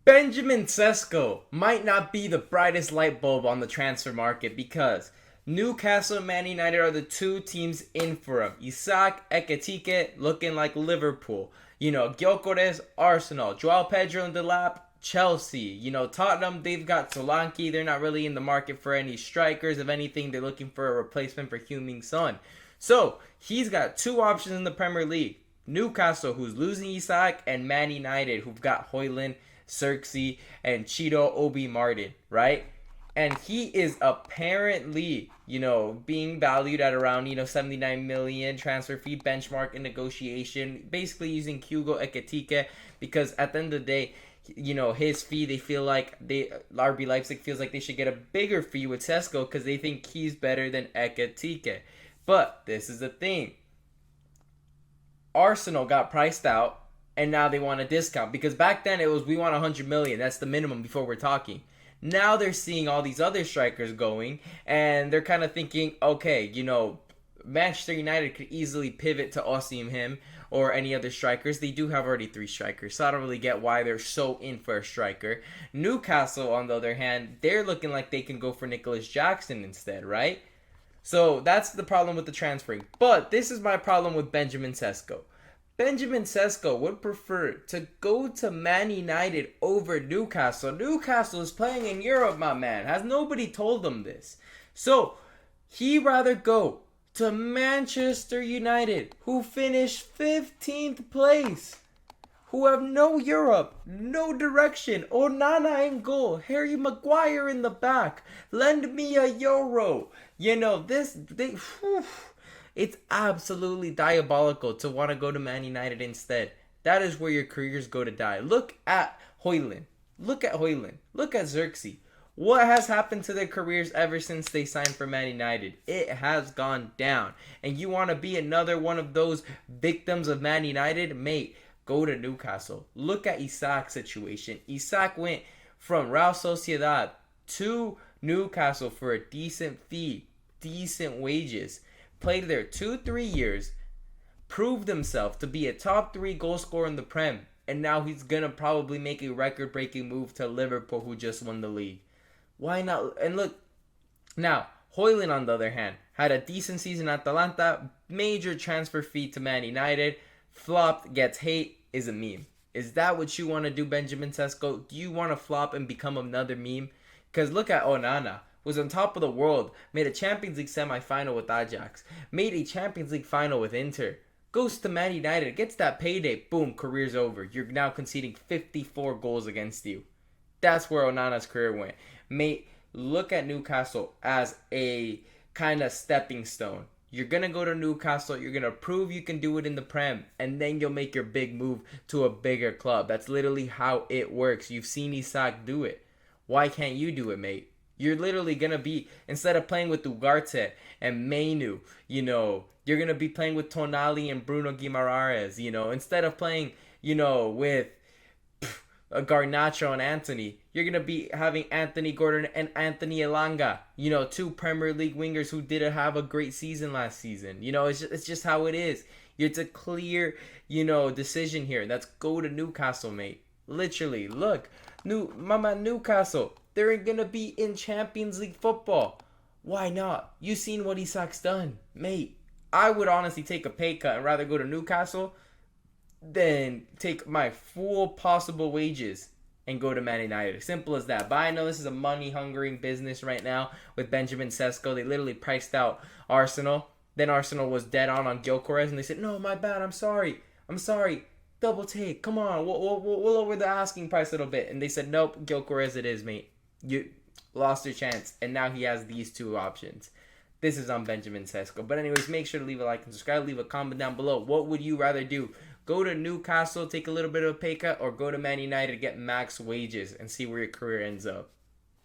Benjamin Sesko might not be the brightest light bulb on the transfer market because Newcastle and Man United are the two teams in for him. Isaac Ekitike looking like Liverpool. Gyökeres, Arsenal. Joao Pedro and Delap, Chelsea. Tottenham, they've got Solanke. They're not really in the market for any strikers. If anything, they're looking for a replacement for Heung-min Son. So, he's got two options in the Premier League. Newcastle, who's losing Isaac, and Man United, who've got Højlund, Xerxes, and Chido Obi Martin, right? And he is apparently, being valued at around, 79 million transfer fee benchmark in negotiation, basically using Hugo Ekitike because at the end of the day, his fee, they feel like RB Leipzig feels like they should get a bigger fee with Sesko because they think he's better than Ekitike. But this is the thing. Arsenal got priced out and now they want a discount because back then it was we want 100 million. That's the minimum before we're talking. Now they're seeing all these other strikers going and they're kind of thinking, okay, Manchester United could easily pivot to him or any other strikers. They do have already 3 strikers, so I don't really get why they're so in for a striker. Newcastle, on the other hand, they're looking like they can go for Nicholas Jackson instead, right? So that's the problem with the transferring. But this is my problem with Benjamin Sesko. Benjamin Sesko would prefer to go to Man United over Newcastle. Newcastle is playing in Europe, my man. Has nobody told him this? So he'd rather go to Manchester United, who finished 15th place, who have no Europe, no direction. Onana in goal, Harry Maguire in the back. Lend me a euro. It's absolutely diabolical to want to go to Man United instead. That is where your careers go to die. Look at Højlund. Look at Xerxes. What has happened to their careers ever since they signed for Man United? It has gone down. And you want to be another one of those victims of Man United? Mate, go to Newcastle. Look at Isak's situation. Isak went from Real Sociedad to Newcastle for a decent fee, decent wages. Played there 2-3 years, proved himself to be a top 3 goal scorer in the Prem, and now he's going to probably make a record-breaking move to Liverpool, who just won the league. Why not? And look, now, Højlund, on the other hand, had a decent season at Atalanta, major transfer fee to Man United, flopped, gets hate, is a meme. Is that what you want to do, Benjamin Sesko? Do you want to flop and become another meme? Because look at Onana. Was on top of the world, made a Champions League semi-final with Ajax, made a Champions League final with Inter, goes to Man United, gets that payday, boom, career's over. You're now conceding 54 goals against you. That's where Onana's career went. Mate, look at Newcastle as a kind of stepping stone. You're going to go to Newcastle, you're going to prove you can do it in the Prem, and then you'll make your big move to a bigger club. That's literally how it works. You've seen Isak do it. Why can't you do it, mate? You're literally going to be, instead of playing with Ugarte and Mainu, you're going to be playing with Tonali and Bruno Guimaraes, instead of playing, with Garnacho and Anthony, you're going to be having Anthony Gordon and Anthony Elanga, 2 Premier League wingers who didn't have a great season last season. It's just how it is. It's a clear, decision here. That's go to Newcastle, mate. Literally, look, Newcastle. They're going to be in Champions League football. Why not? You seen what Isak's done. Mate, I would honestly take a pay cut and rather go to Newcastle than take my full possible wages and go to Man United. Simple as that. But I know this is a money-hungering business right now with Benjamin Sesko. They literally priced out Arsenal. Then Arsenal was dead on Gyökeres, and they said, no, my bad, I'm sorry. Double take. Come on, we'll lower the asking price a little bit. And they said, nope, Gyökeres it is, mate. You lost your chance, and now he has these 2 options. This is on Benjamin Sesko. But anyways, make sure to leave a like and subscribe. Leave a comment down below. What would you rather do? Go to Newcastle, take a little bit of a pay cut, or go to Man United, get max wages, and see where your career ends up?